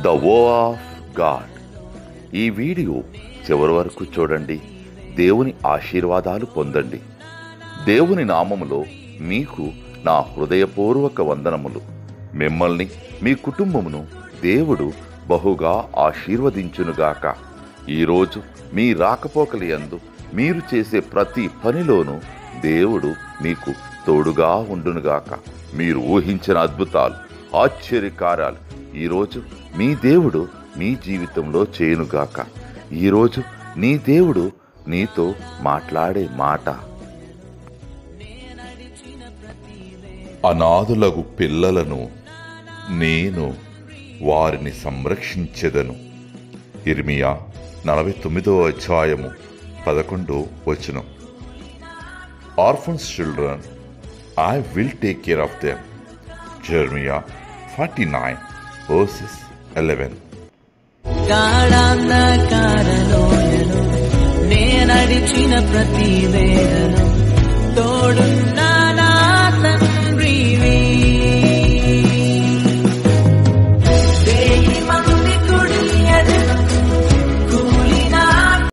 The వో of God. ఈ video చివరి వరకు చూడండి. దేవుని ఆశీర్వాదాలు పొందండి. దేవుని నామములో మీకు నా హృదయపూర్వక వందనములు. మిమ్మల్ని మీ కుటుంబమును దేవుడు బహుగా ఆశీర్వదించునుగాక. ఈరోజు మీ రాకపోకలి యందు మీరు చేసే ప్రతి పనిలోనూ దేవుడు మీకు తోడుగా ఉండునుగాక. మీరు ఊహించిన అద్భుతాలు, ఆశ్చర్యకార్యాలు ఈరోజు మీ దేవుడు మీ జీవితంలో చేయునుగాక. ఈరోజు నీ దేవుడు నీతో మాట్లాడే మాట, అనాథులగు పిల్లలను నేను వారిని సంరక్షించెదను. ఇర్మియా 49:11. Orphans children, I will take care of them. Jeremiah 49:11. గాఢాంధకారలోయను నే నడిచిన ప్రతి వేళను తోడు